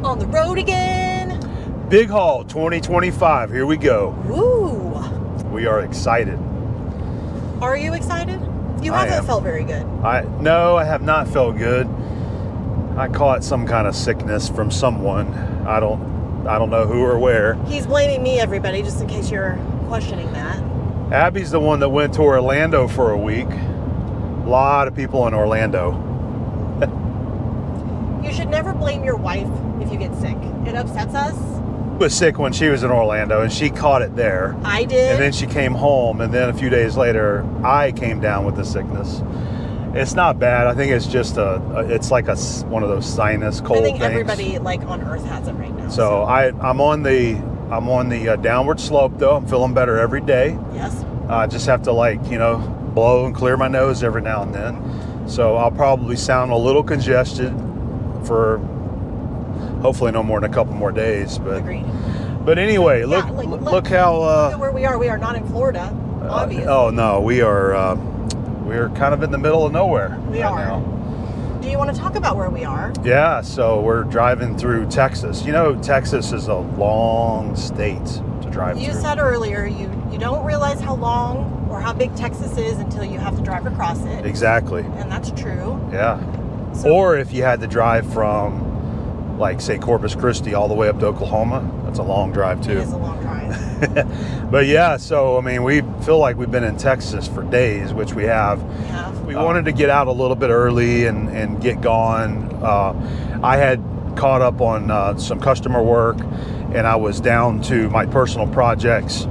On the road again. Big Haul 2025. Here we go. Woo. We are excited. Are you excited? You I haven't am. felt very good. No, I have not felt good. I caught some kind of sickness from someone. I don't know who or where. He's blaming me, everybody, just in case you're questioning that. Abby's the one that went to Orlando for a week. A lot of people in Orlando. You should never blame your wife if you get sick. It upsets us. She was sick when she was in Orlando, and she caught it there. I did. And then she came home, and then a few days later, I came down with the sickness. It's not bad. I think it's just it's like one of those sinus cold things. I think everybody like on Earth has it right now. So I'm on the downward slope though. I'm feeling better every day. Yes. I just have to blow and clear my nose every now and then. So I'll probably sound a little congested for hopefully no more than a couple more days. But agreed. But anyway, look how look at where we are. We are not in Florida, obviously. Oh no, we're kind of in the middle of nowhere. We right are. Now. Do you want to talk about where we are? Yeah, so we're driving through Texas. You know, Texas is a long state to drive through. You said earlier you don't realize how long or how big Texas is until you have to drive across it. Exactly. And that's true. Yeah. So, or if you had to drive from, say, Corpus Christi all the way up to Oklahoma, that's a long drive too. It is a long drive. But yeah, so I mean, we feel like we've been in Texas for days, which we have. We wanted to get out a little bit early and get gone. I had caught up on some customer work, and I was down to my personal projects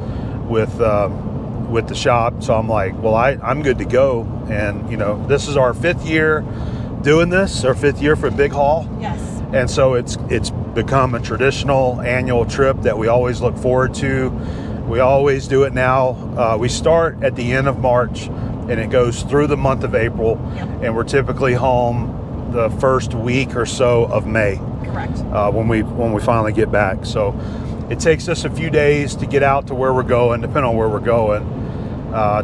with the shop. So I'm like, well, I'm good to go. And this is our 5th year doing this, our 5th year for Big Haul. Yes. And so it's become a traditional annual trip that we always look forward to. We always do it now. We start at the end of March, and it goes through the month of April. Yep. And we're typically home the first week or so of May. Correct. When we finally get back. So it takes us a few days to get out to where we're going, depending on where we're going,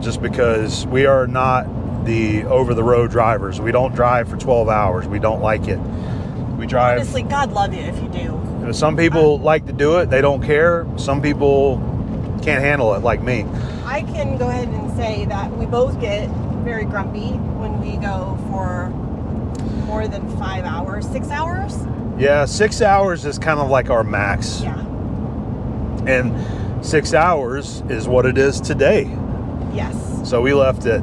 just because we are not the over-the-road drivers. We don't drive for 12 hours. We don't like it. We drive. Honestly, God love you if you do. Some people like to do it. They don't care. Some people can't handle it, like me. I can go ahead and say that we both get very grumpy when we go for more than 5 hours, 6 hours. Yeah, 6 hours is kind of like our max. Yeah. And 6 hours is what it is today. Yes. So we left at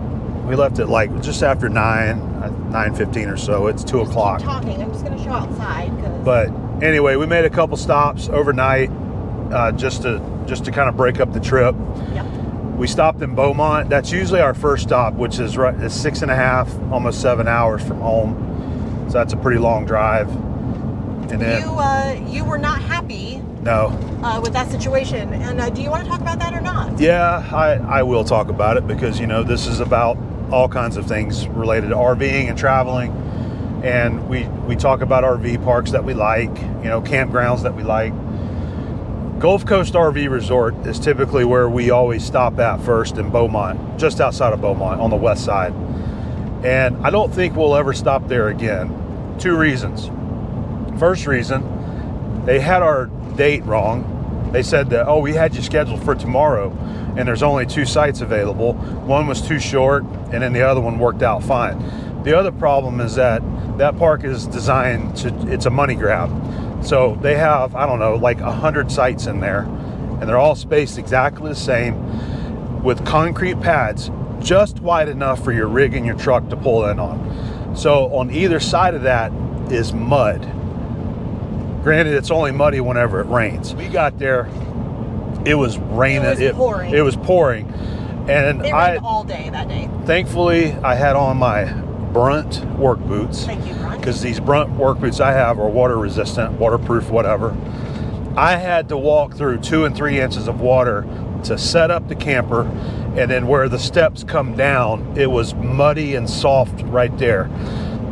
like just after 9:15 or so. It's 2 o'clock. Keep talking. I'm just going to show outside. But anyway, we made a couple stops overnight just to kind of break up the trip. Yep. We stopped in Beaumont. That's usually our first stop, which is 6.5, almost 7 hours from home. So that's a pretty long drive. And then you were not happy. No. With that situation, and do you want to talk about that or not? Yeah, I will talk about it because this is about all kinds of things related to RVing and traveling, and we talk about RV parks that we like, campgrounds that we like. Gulf Coast RV Resort is typically where we always stop at first in Beaumont, just outside of Beaumont on the west side, and I don't think we'll ever stop there again. 2 reasons. First reason, they had our date wrong. They said that, we had you scheduled for tomorrow, and there's only 2 sites available. One was too short, and then the other one worked out fine. The other problem is that park is designed it's a money grab. So they have, I don't know, like 100 sites in there, and they're all spaced exactly the same with concrete pads just wide enough for your rig and your truck to pull in on. So on either side of that is mud. Granted, it's only muddy whenever it rains. We got there, it was raining. It was pouring. It was pouring. And it rained all day that day. Thankfully, I had on my Brunt work boots. Thank you, Brunt. Because these Brunt work boots I have are water resistant, waterproof, whatever. I had to walk through 2 and 3 inches of water to set up the camper, and then where the steps come down, it was muddy and soft right there.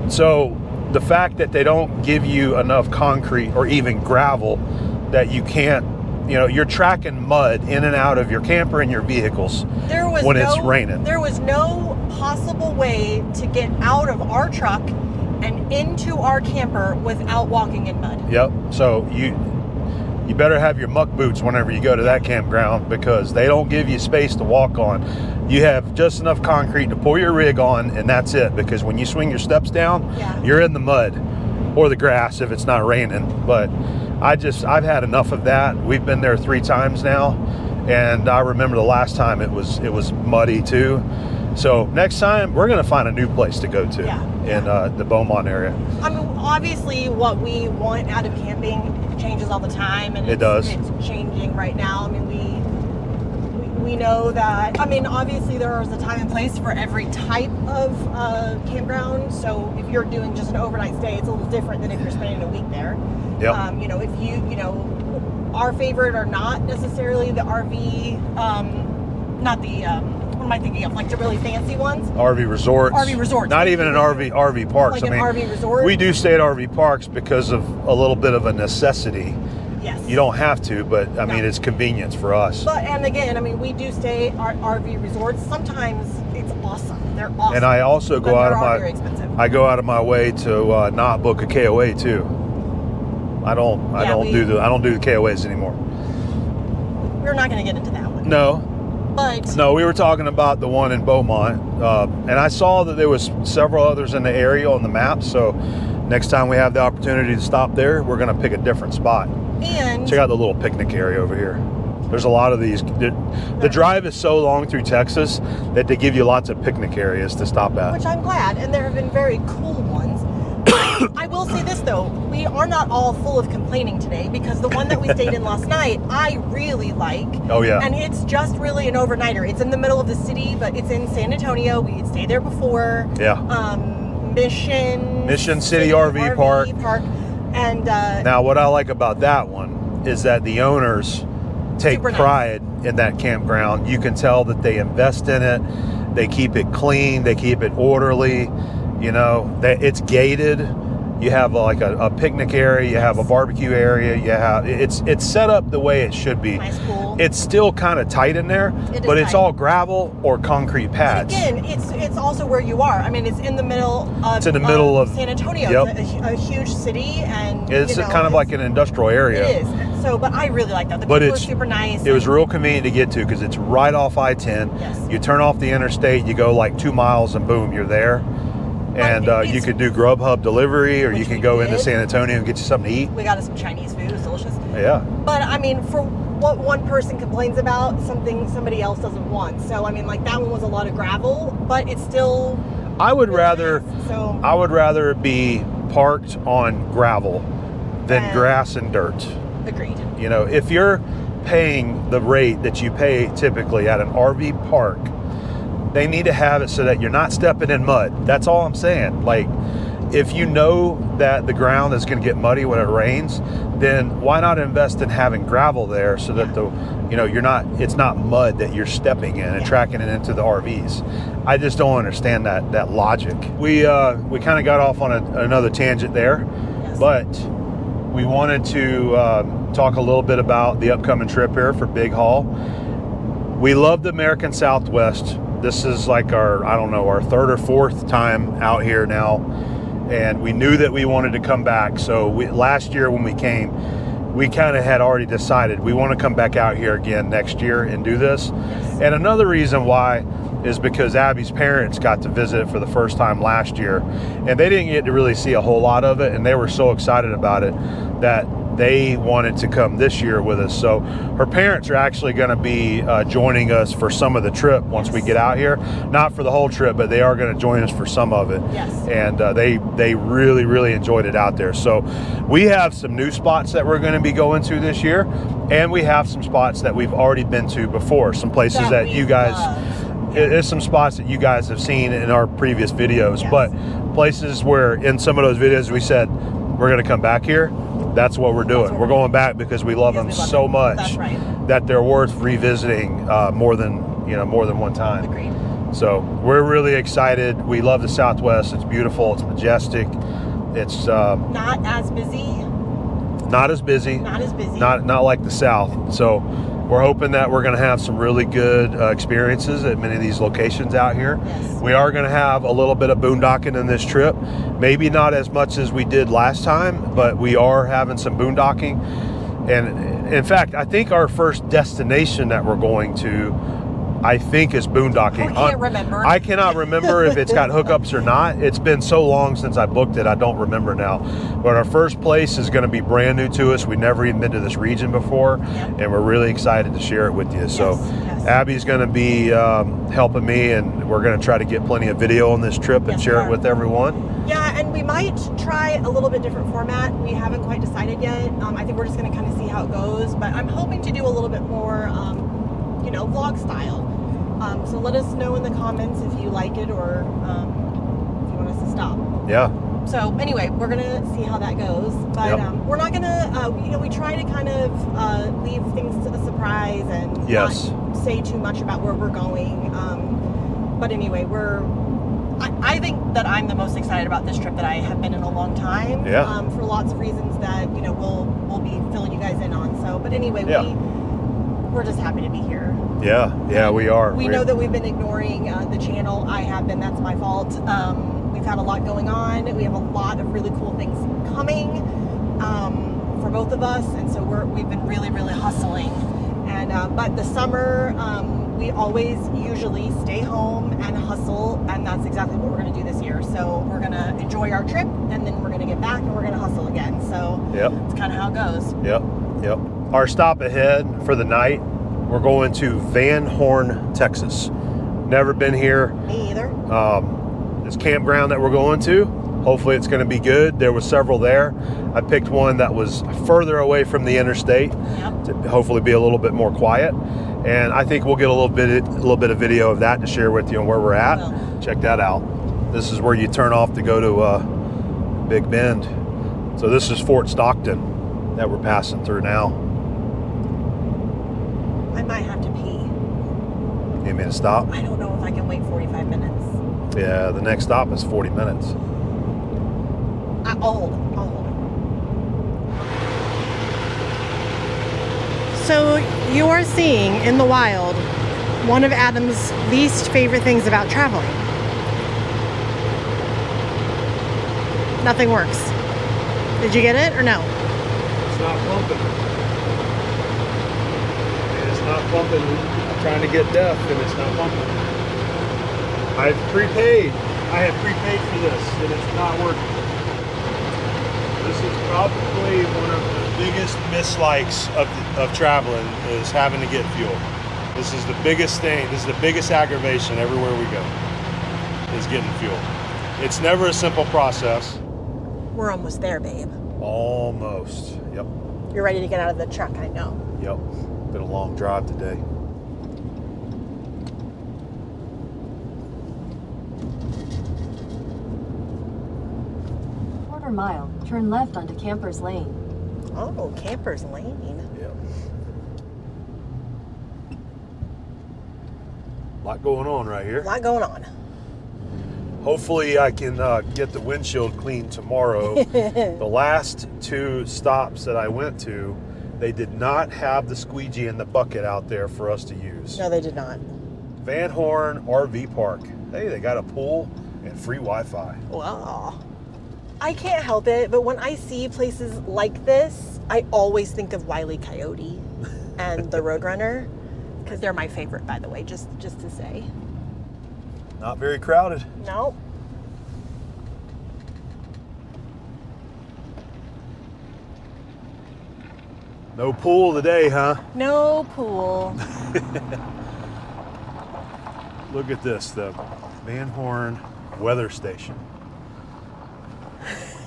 So the fact that they don't give you enough concrete or even gravel that you can't, you're tracking mud in and out of your camper and your vehicles it's raining. There was no possible way to get out of our truck and into our camper without walking in mud. Yep. So you better have your muck boots whenever you go to that campground, because they don't give you space to walk on. You have just enough concrete to pull your rig on, and that's it, because when you swing your steps down, you're in the mud or the grass if it's not raining. But I've had enough of that. We've been there 3 times now, and I remember the last time it was muddy too. So next time we're going to find a new place to go to in the Beaumont area. I mean, obviously what we want out of camping changes all the time, and it does. It's changing right now. I mean, we know that. I mean, obviously there is a time and place for every type of campground. So if you're doing just an overnight stay, it's a little different than if you're spending a week there. Yep. You know, if our favorite are not necessarily the RV, not the what am I thinking of? Like the really fancy ones? RV resorts. RV resorts. Not even an RV parks. Like an RV resort. We do stay at RV parks because of a little bit of a necessity. Yes. You don't have to, but I mean, it's convenience for us. But, and again, I mean, we do stay at RV resorts. Sometimes it's awesome. They're awesome. And I also go out of very expensive. I go out of my way to not book a KOA too. I don't do the KOAs anymore. We're not going to get into that one. No, we were talking about the one in Beaumont, and I saw that there was several others in the area on the map. So next time we have the opportunity to stop there, we're going to pick a different spot. And check out the little picnic area over here. There's a lot of these. The drive is so long through Texas that they give you lots of picnic areas to stop at. Which I'm glad, and there have been very cool ones. I will say this though, we are not all full of complaining today, because the one that we stayed in last night, I really like. Oh yeah. And it's just really an overnighter. It's in the middle of the city, but it's in San Antonio. We had stayed there before. Yeah. Mission City RV Park. And now what I like about that one is that the owners take pride in that campground. You can tell that they invest in it. They keep it clean. They keep it orderly. You know, that it's gated. You have like a picnic area. You have a barbecue area. You have it's set up the way it should be. Nice pool. It's still kind of tight in there, but it's all gravel or concrete pads. But again, it's also where you are. I mean, it's in the middle of. It's in the middle of San Antonio. Yep. It's a huge city, and it's kind of like an industrial area. It is. So, but I really like that. The people are super nice. It was real convenient to get to because it's right off I-10. Yes. You turn off the interstate, you go like 2 miles, and boom, you're there. And you could do Grubhub delivery, or you can go into San Antonio and get you something to eat. We got us some Chinese food. It was delicious. Yeah. But I mean, for what one person complains about, something somebody else doesn't want. So I mean, like that one was a lot of gravel, but it's still. I would rather be parked on gravel than grass and dirt. Agreed. You know, if you're paying the rate that you pay typically at an RV park, they need to have it so that you're not stepping in mud. That's all I'm saying. Like, if you know that the ground is going to get muddy when it rains, then why not invest in having gravel there so that it's not mud that you're stepping in and tracking it into the RVs. I just don't understand that logic. We kind of got off on another tangent there, but we wanted to talk a little bit about the upcoming trip here for Big Haul. We love the American Southwest. This is like our third or fourth time out here now, and we knew that we wanted to come back. So last year when we came, we kind of had already decided we want to come back out here again next year and do this. Yes. And another reason why is because Abby's parents got to visit it for the first time last year, and they didn't get to really see a whole lot of it, and they were so excited about it that they wanted to come this year with us. So her parents are actually going to be joining us for some of the trip once we get out here. Not for the whole trip, but they are going to join us for some of it. Yes. And they really, really enjoyed it out there. So we have some new spots that we're going to be going to this year, and we have some spots that we've already been to before. Some places that you guys, there's some spots that you guys have seen in our previous videos, but places where in some of those videos we said we're going to come back here. That's what we're doing. We're going back because we love them so much that they're worth revisiting more than one time. Agreed. So we're really excited. We love the Southwest. It's beautiful. It's majestic. It's not as busy. Not as busy. Not as busy. Not like the South. So We're hoping that we're going to have some really good experiences at many of these locations out here. Yes. We are going to have a little bit of boondocking in this trip. Maybe not as much as we did last time, but we are having some boondocking. And in fact, I think our first destination that we're going to, I think, is boondocking. I can't remember. I cannot remember if it's got hookups or not. It's been so long since I booked it, I don't remember now. But our first place is going to be brand new to us. We've never even been to this region before, and we're really excited to share it with you. So Abby's going to be helping me, and we're going to try to get plenty of video on this trip and share it with everyone. Yeah, and we might try a little bit different format. We haven't quite decided yet. I think we're just going to kind of see how it goes. But I'm hoping to do a little bit more, vlog style. So let us know in the comments if you like it or if you want us to stop. Yeah. So anyway, we're going to see how that goes. But we're not going to, we try to kind of leave things to the surprise and not say too much about where we're going. But anyway, I think that I'm the most excited about this trip that I have been in a long time. Yeah. For lots of reasons that, we'll be filling you guys in on. So, but anyway, we're just happy to be here. Yeah, we are. We know that we've been ignoring the channel. I have been. That's my fault. We've had a lot going on. We have a lot of really cool things coming for both of us, and so we've been really, really hustling. And but the summer, we always usually stay home and hustle, and that's exactly what we're going to do this year. So we're going to enjoy our trip, and then we're going to get back and we're going to hustle again. So it's kind of how it goes. Yep. Our stop ahead for the night, we're going to Van Horn, Texas. Never been here. Me either. This campground that we're going to, hopefully it's going to be good. There were several there. I picked one that was further away from the interstate to hopefully be a little bit more quiet. And I think we'll get a little bit of video of that to share with you on where we're at. Check that out. This is where you turn off to go to Big Bend. So this is Fort Stockton that we're passing through now. I might have to pee. You need me to stop? I don't know if I can wait 45 minutes. Yeah, the next stop is 40 minutes. I'll hold it. So you are seeing in the wild one of Adam's least favorite things about traveling. Nothing works. Did you get it or no? It's not pumping. It's not pumping. I'm trying to get deaf and it's not pumping. I have prepaid for this and it's not working. This is probably one of the biggest mislikes of traveling is having to get fuel. This is the biggest thing. This is the biggest aggravation everywhere we go is getting fuel. It's never a simple process. We're almost there, babe. Almost. Yep. You're ready to get out of the truck, I know. Yep. Been a long drive today. Quarter mile, turn left onto Camper's Lane. Oh, Camper's Lane. Yep. A lot going on right here. A lot going on. Hopefully I can get the windshield cleaned tomorrow. The last two stops that I went to, they did not have the squeegee and the bucket out there for us to use. No, they did not. Van Horn RV Park. Hey, they got a pool and free Wi-Fi. Wow. I can't help it, but when I see places like this, I always think of Wile E. Coyote and the Roadrunner, because they're my favorite, by the way, just to say. Not very crowded. No. No pool today, huh? No pool. Look at this, the Van Horn weather station.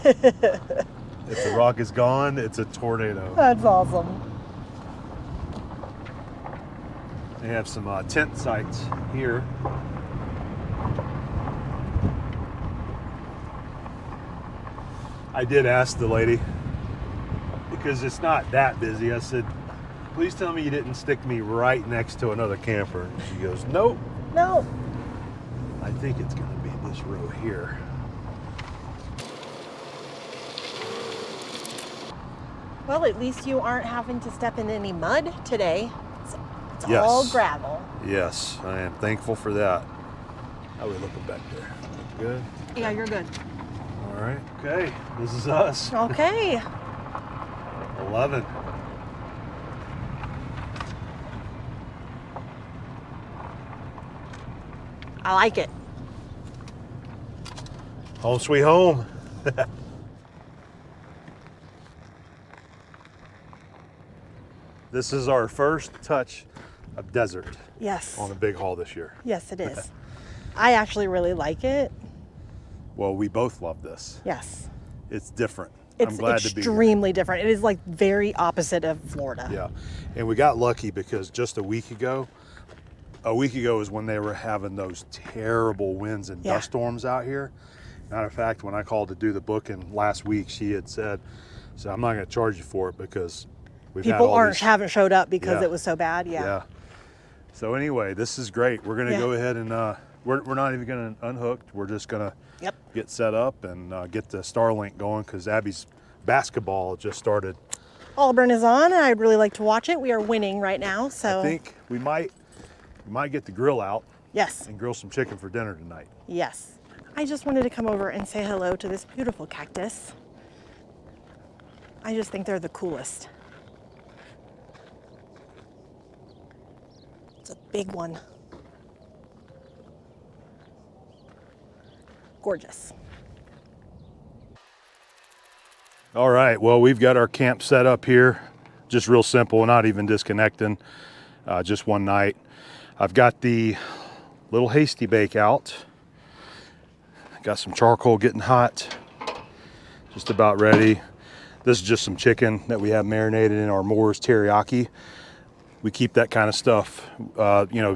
If the rock is gone, it's a tornado. That's awesome. They have some tent sites here. I did ask the lady, because it's not that busy. I said, please tell me you didn't stick me right next to another camper. And she goes, nope. No. I think it's going to be this row here. Well, at least you aren't having to step in any mud today. It's It's Yes. all gravel. Yes, I am thankful for that. How are we looking back there? Good? Yeah, you're good. All right. Okay, this is us. Okay. 11. I like it. Home sweet home. This is our first touch of desert Yes. on a big haul this year. Yes, it is. I actually really like it. Well, we both love this. Yes. It's different. It's I'm glad to be here. extremely different. It is like very opposite of Florida. Yeah, and we got lucky because just a week ago is when they were having those terrible winds and Yeah. dust storms out here. Matter of fact, when I called to do the booking last week, she had said, "So I'm not going to charge you for it because we've had People all these." haven't showed up because Yeah. it was so bad. Yeah. Yeah. So anyway, this is great. We're going to Yeah. go ahead and we're not even going to unhook. We're just going to Yep. get set up and get the Starlink going because Abby's basketball just started. Auburn is on, and I'd really like to watch it. We are winning right now, so I think we might get the grill out yes, and grill some chicken for dinner tonight. yes. I just wanted to come over and say hello to this beautiful cactus. I just think they're the coolest. It's a big one. Gorgeous. All right, well, we've got our camp set up here. Just real simple, not even disconnecting, just one night. I've got the little hasty bake out. Got some charcoal getting hot, just about ready. This is just some chicken that we have marinated in our Moore's teriyaki. We keep that kind of stuff,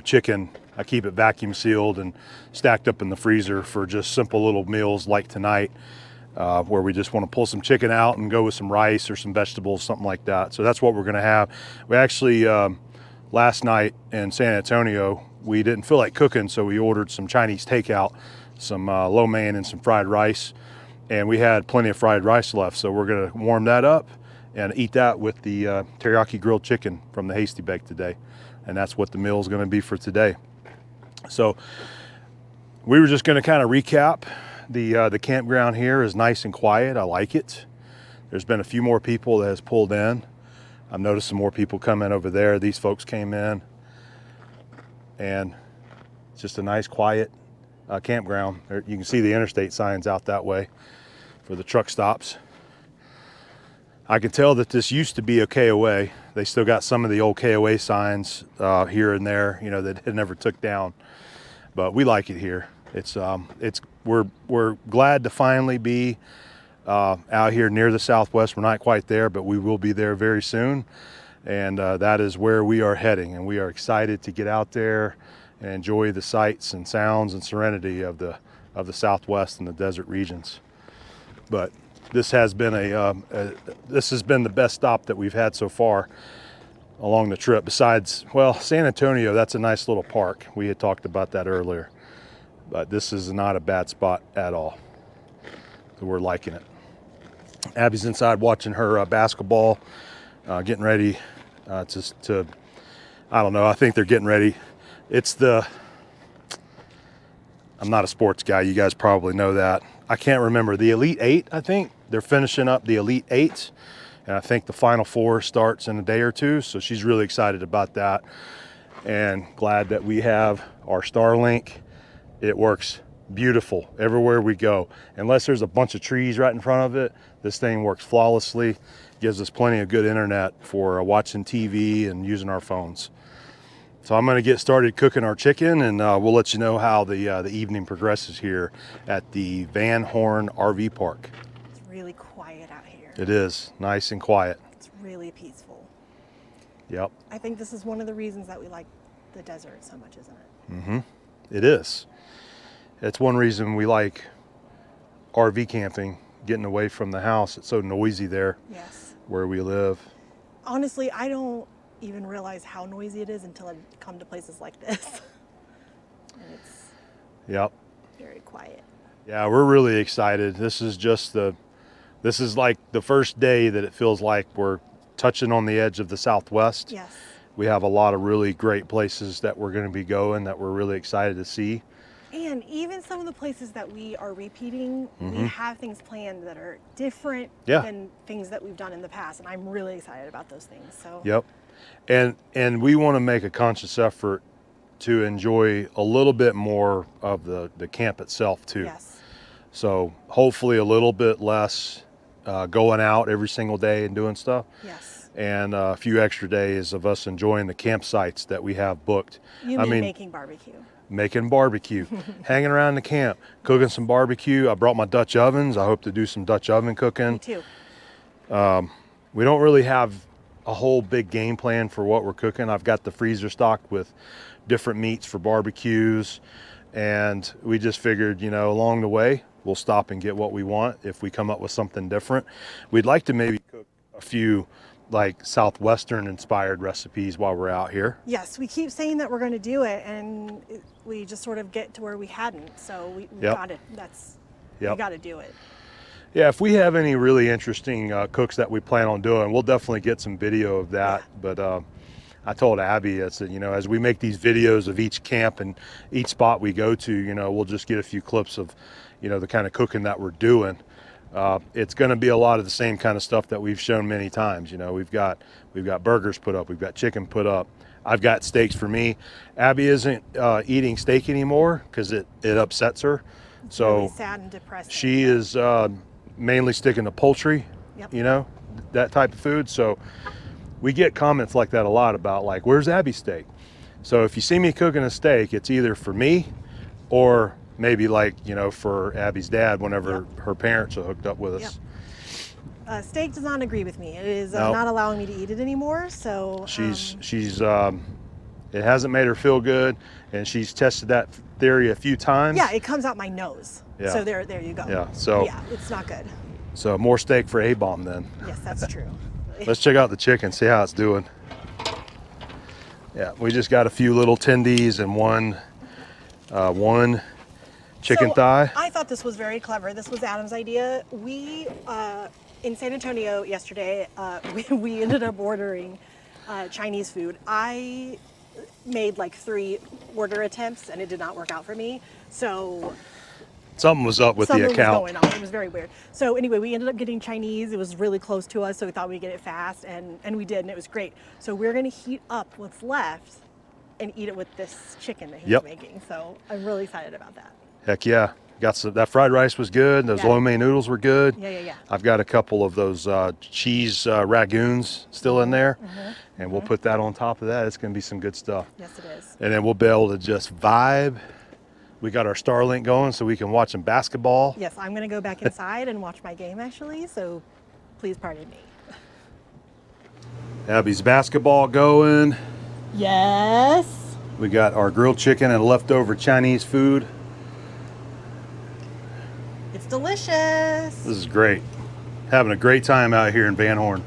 chicken. I keep it vacuum sealed and stacked up in the freezer for just simple little meals like tonight, where we just want to pull some chicken out and go with some rice or some vegetables, something like that. So that's what we're gonna have. We actually, last night in San Antonio, we didn't feel like cooking, so we ordered some Chinese takeout, some lo mein and some fried rice. And we had plenty of fried rice left, so we're gonna warm that up and eat that with the teriyaki grilled chicken from the hasty bake today. And that's what the meal is gonna be for today. So we were just gonna kind of recap. The campground here is nice and quiet. I like it. There's been a few more people that has pulled in. I've noticed some more people come in over there. These folks came in, and it's just a nice quiet campground. You can see the interstate signs out that way for the truck stops. I can tell that this used to be a KOA. They still got some of the old KOA signs here and there, that it never took down. But we like it here. We're glad to finally be out here near the Southwest. We're not quite there, but we will be there very soon. And that is where we are heading. And we are excited to get out there and enjoy the sights and sounds and serenity of the Southwest and the desert regions. But this has been the best stop that we've had so far along the trip. Besides, San Antonio, that's a nice little park. We had talked about that earlier. But this is not a bad spot at all. So we're liking it. Abby's inside watching her basketball, getting ready to, I don't know, I think they're getting ready. I'm not a sports guy. You guys probably know that. I can't remember. The Elite Eight, I think. They're finishing up the Elite Eight. And I think the Final Four starts in a day or two. So she's really excited about that. And glad that we have our Starlink. It works beautiful everywhere we go. Unless there's a bunch of trees right in front of it, this thing works flawlessly. Gives us plenty of good internet for watching TV and using our phones. So I'm going to get started cooking our chicken, and we'll let you know how the evening progresses here at the Van Horn RV Park. It's really quiet out here. It is nice and quiet. It's really peaceful. Yep. I think this is one of the reasons that we like the desert so much, isn't it? Mm-hmm. It is. It's one reason we like RV camping, getting away from the house. It's so noisy there. Yes. Where we live. Honestly, I don't even realize how noisy it is until I come to places like this. And it's Yep. very quiet. Yeah, we're really excited. This is like the first day that it feels like we're touching on the edge of the Southwest. Yes. We have a lot of really great places that we're going to be going that we're really excited to see. And even some of the places that we are repeating, we have things planned that are different Yeah. than things that we've done in the past. And I'm really excited about those things. So Yep. And we want to make a conscious effort to enjoy a little bit more of the camp itself too. yes. So hopefully a little bit less going out every single day and doing stuff. Yes. And a few extra days of us enjoying the campsites that we have booked. You mean making barbecue? Making barbecue, hanging around the camp, cooking some barbecue. I brought my Dutch ovens. I hope to do some Dutch oven cooking. Me too. We don't really have a whole big game plan for what we're cooking. I've got the freezer stocked with different meats for barbecues, and we just figured, you know, along the way, we'll stop and get what we want if we come up with something different. We'd like to maybe cook a few like Southwestern inspired recipes while we're out here. Yes, we keep saying that we're going to do it, and we just sort of get to where we hadn't. So we Yep. got it. We Yep. got to do it. Yeah, if we have any really interesting cooks that we plan on doing, we'll definitely get some video of that. Yeah. But I told Abby, I said, you know, as we make these videos of each camp and each spot we go to, you know, we'll just get a few clips of, you know, the kind of cooking that we're doing. It's going to be a lot of the same kind of stuff that we've shown many times. You know, we've got burgers put up, we've got chicken put up. I've got steaks for me. Abby isn't eating steak anymore because it upsets her. So Really sad and depressing. she is mainly sticking to poultry, Yep. you know, that type of food. So we get comments like that a lot about like, where's Abby's steak? So if you see me cooking a steak, it's either for me or maybe like, you know, for Abby's dad whenever her parents are hooked up with us. Steak does not agree with me. It is No. not allowing me to eat it anymore. So She's it hasn't made her feel good, and she's tested that theory a few times. yeah, it comes out my nose. Yeah. So there you go. Yeah, so- yeah, it's not good. So more steak for Abom then. Yes, that's true. Let's check out the chicken, see how it's doing. Yeah, we just got a few little tendies and one chicken So, thigh. I thought this was very clever. This was Adam's idea. We in San Antonio yesterday, we ended up ordering Chinese food. I made like 3 order attempts and it did not work out for me. So Something was up with the something account. was going on. It was very weird. So anyway, we ended up getting Chinese. It was really close to us, so we thought we'd get it fast, and we did, and it was great. So we're gonna heat up what's left and eat it with this chicken that he's Yep. making. So I'm really excited about that. Heck yeah. Got some, that fried rice was good. Those Yeah. lo mein noodles were good. Yeah. I've got a couple of those cheese ragoons still in there, and we'll put that on top of that. It's going to be some good stuff. Yes, it is. And then we'll be able to just vibe. We got our Starlink going so we can watch some basketball. Yes, I'm gonna go back inside and watch my game actually. So please pardon me. Abby's basketball going. Yes. We got our grilled chicken and leftover Chinese food. It's delicious. This is great. Having a great time out here in Van Horn.